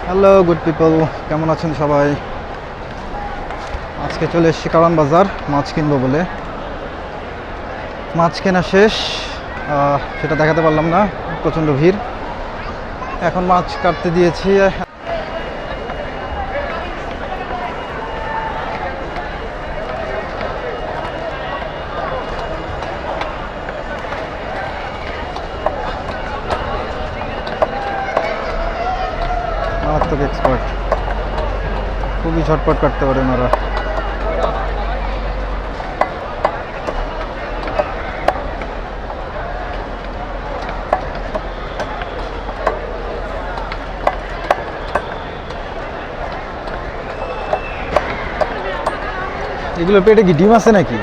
Hello good people, কেমন আছেন সবাই? আজকে চলে এসেছি কারণ বাজার মাছ কিনবো বলে। মাছ কেনা শেষ, সেটা দেখাতে পারলাম না, প্রচণ্ড ভিড়। এখন মাছ কাটতে দিয়েছি। মারাত্মক এক্সপার্ট, খুবই ঝটপট কাটতে পারে ওনারা। এগুলো পেটে কি ডিম আছে নাকি?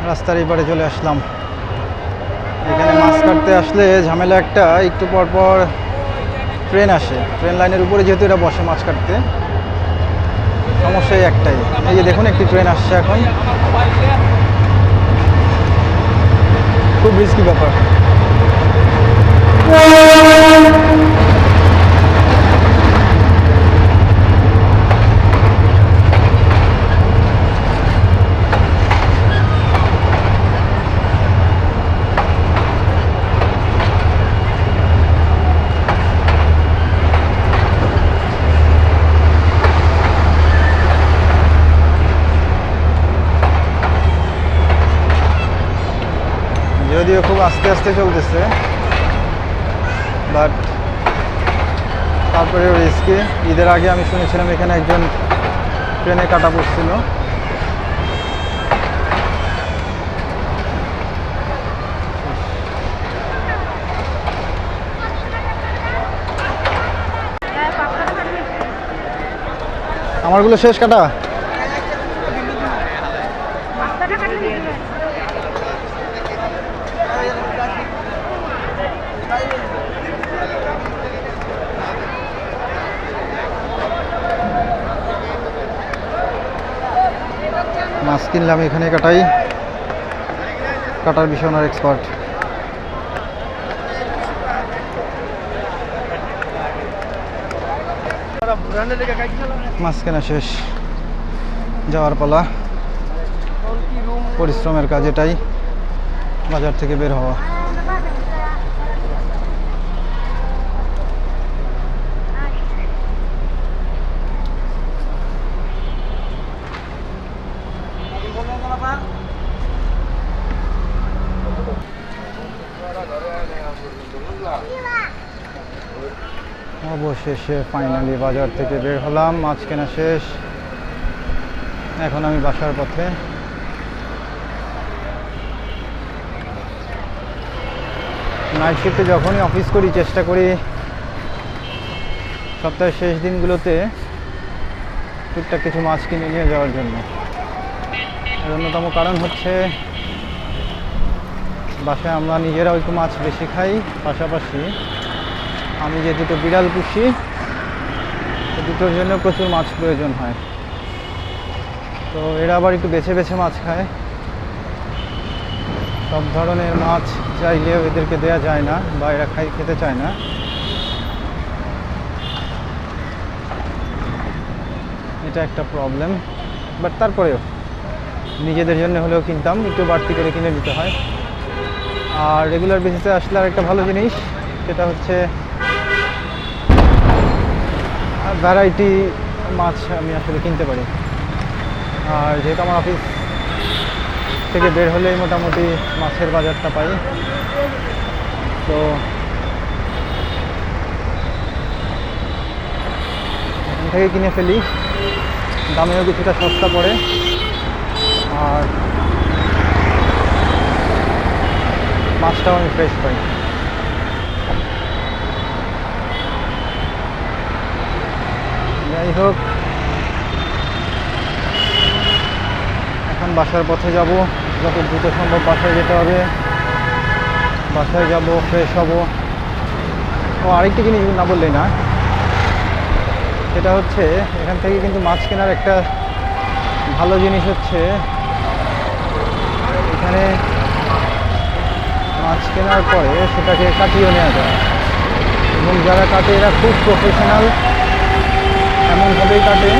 রাস্তার এই পারে চলে আসলাম। এখানে মাছ কাটতে আসলে ঝামেলা একটা, একটু পর পর ট্রেন আসে। ট্রেন লাইনের উপরে যেহেতু এটা বসে মাছ কাটতে, সমস্যাই একটাই। এই যে দেখুন, একটি ট্রেন আসছে এখন। খুব রিস্কি ব্যাপার। যদিও খুব আস্তে আস্তে চলতেছে, বাট তারপরেও রিস্কি। ঈদের আগে আমি শুনেছিলাম এখানে একজন ট্রেনে কাটা পড়ছিল। আমারগুলো শেষ কাটা। মাছ কিনলাম এখানে কাটাই, কাটার বিষয় ওনার এক্সপার্ট। মাছ কেনা শেষ, যাওয়ার পালা। পরিশ্রমের কাজ এটাই, বাজার থেকে বের হওয়া। অবশেষে ফাইনালি বাজার থেকে বের হলাম, মাছ কেনা শেষ। এখন আমি বাসার পথে। নাইট শিফটে যখনই অফিস করি, চেষ্টা করি সপ্তাহের শেষ দিনগুলোতে টুকটাক কিছু মাছ কিনে নিয়ে যাওয়ার জন্য। এর অন্যতম কারণ হচ্ছে বাসায় আমরা নিজেরাও একটু মাছ বেশি খাই, পাশাপাশি আমি যে দুটো বিড়াল পুষি, সে দুটোর জন্য প্রচুর মাছ প্রয়োজন হয়। তো এরা আবার একটু বেছে বেছে মাছ খায়। সব ধরনের মাছ চাইলেও এদেরকে দেয়া যায় না, বা এরা খেতে চায় না। এটা একটা প্রবলেম, বাট তারপরেও নিজেদের জন্য হলেও কিনতাম, একটু বাড়তি করে কিনে দিতে হয়। আর রেগুলার বেসিসে আসলে আর একটা ভালো জিনিস, সেটা হচ্ছে ভ্যারাইটি মাছ আমি আসলে কিনতে পারি। আর যেহেতু আমার অফিস থেকে বের হলেই মোটামুটি মাছের বাজারটা পাই, তো এখান থেকে কিনে ফেলি। দামেও কিছুটা সস্তা পড়ে, আর মাছটাও আমি ফ্রেশ পাই। যাই হোক, এখন বাসার পথে যাব, যত দ্রুত সম্ভব বাসায় যেতে হবে। বাসায় যাব, ফ্রেশ হব। ও আরেকটি জিনিস না বললেই না, সেটা হচ্ছে এখান থেকে কিন্তু মাছ কেনার একটা ভালো জিনিস হচ্ছে এখানে মাছ কেনার পরে সেটাকে কাটিয়ে নেওয়া যায়, এবং যারা কাটে এরা খুব প্রফেশনাল, এমনভাবেই কাটে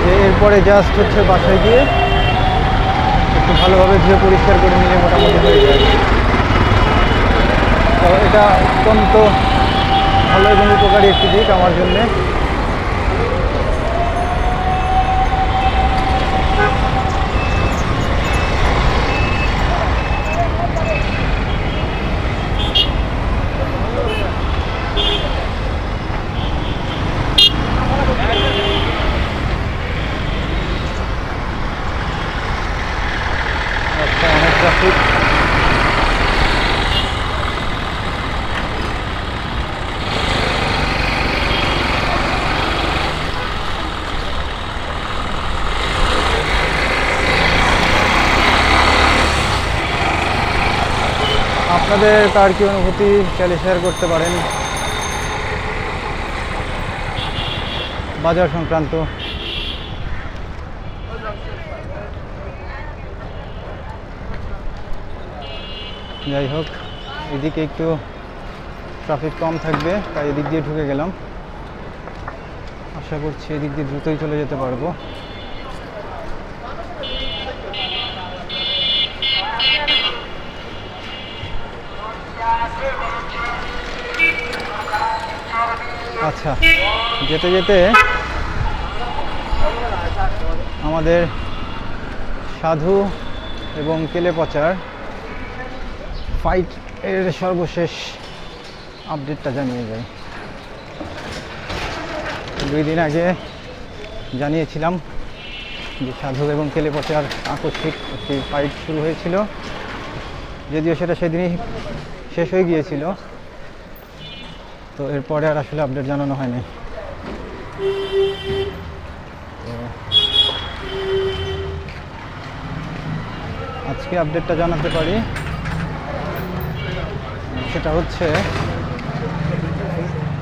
যে এরপরে জাস্ট হচ্ছে বাসায় গিয়ে একটু ভালোভাবে ধুয়ে পরিষ্কার করে নিলে মোটামুটি হয়ে যায়। তো এটা অত্যন্ত ভালো এবং উপকারী একটি দিক আমার জন্যে। আচ্ছা, অনেক ট্রাফিক। আপনাদের কার কি অনুভূতি চাইলে শেয়ার করতে পারেন বাজার সংক্রান্ত। যাই হোক, এদিকে একটু ট্রাফিক কম থাকবে, তাই এদিক দিয়ে ঢুকে গেলাম। আশা করছি এদিক দিয়ে দ্রুতই চলে যেতে পারবো। আচ্ছা, যেতে যেতে আমাদের সাধু এবং কেলে পচার ফাইট এর সর্বশেষ আপডেটটা জানিয়ে যায়। 2 দিন আগে জানিয়েছিলাম যে সাধু এবং কেলে পচার আকস্মিক একটি ফাইট শুরু হয়েছিল, যদিও সেটা সেদিনই শেষ হয়ে গিয়েছিল। তো এরপরে আর আসলে আপডেট জানানো হয়নি। তো আজকে আপডেটটা জানাতে পারি, সেটা হচ্ছে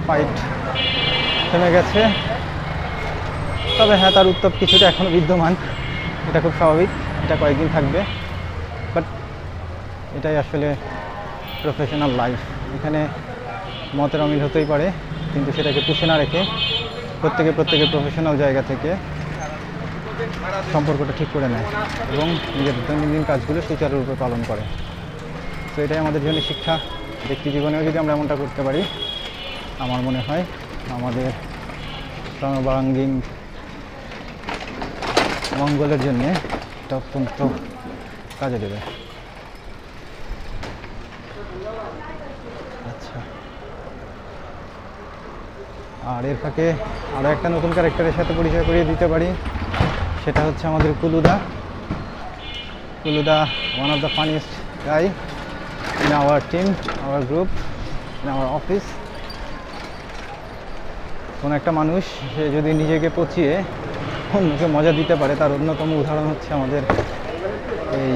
ফাইট থেমে গেছে। তবে হ্যাঁ, তার উত্তাপ কিছুটা এখনও বিদ্যমান, এটা খুব স্বাভাবিক, এটা কয়েকদিন থাকবে। বাট এটাই আসলে প্রফেশনাল লাইফ। এখানে মতের অমিল হতেই পারে, কিন্তু সেটাকে পুষে না রেখে প্রত্যেকে প্রফেশনাল জায়গা থেকে সম্পর্কটা ঠিক করে নেয় এবং নিজের দৈনন্দিন কাজগুলো সুচারুরূপে পালন করে। তো এটাই আমাদের জন্য শিক্ষা। ব্যক্তি জীবনেও যদি আমরা এমনটা করতে পারি, আমার মনে হয় আমাদের সর্বাঙ্গীন মঙ্গলের জন্যে এটা অত্যন্ত কাজে দেবে। আচ্ছা, আর এর ফাঁকে আরও একটা নতুন ক্যারেক্টারের সাথে পরিচয় করিয়ে দিতে পারি, সেটা হচ্ছে আমাদের কুলুদা। One of the funniest guy in our team, our group, in our office. কোনো একটা মানুষ সে যদি নিজেকে পচিয়ে অন্যকে মজা দিতে পারে, তার অন্যতম উদাহরণ হচ্ছে আমাদের এই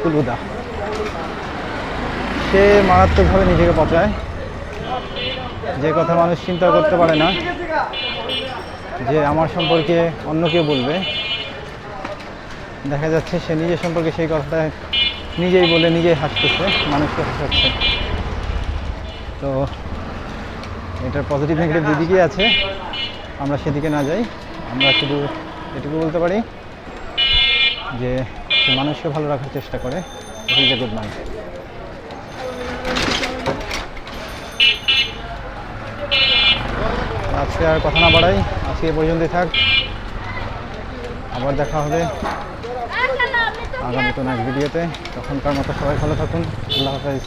কুলুদা। সে মারাত্মকভাবে নিজেকে পচায়, যে কথা মানুষ চিন্তা করতে পারে না যে আমার সম্পর্কে অন্য কেউ বলবে। দেখা যাচ্ছে সে নিজের সম্পর্কে সেই কথাটা নিজেই বলে নিজেই হাসতেছে, মানুষকে হাসাচ্ছে। তো এটার পজিটিভ নেগেটিভ দুদিকেই আছে, আমরা সেদিকে না যাই। আমরা শুধু এটুকু বলতে পারি যে সে মানুষকে ভালো রাখার চেষ্টা করে। It is a good man. আজকে আর কথা না বাড়াই, আজকে এ পর্যন্তই থাক। আবার দেখা হবে আগামী কোনো এক ভিডিওতে। তখনকার মতো সবাই ভালো থাকুন। আল্লাহ হাফেজ।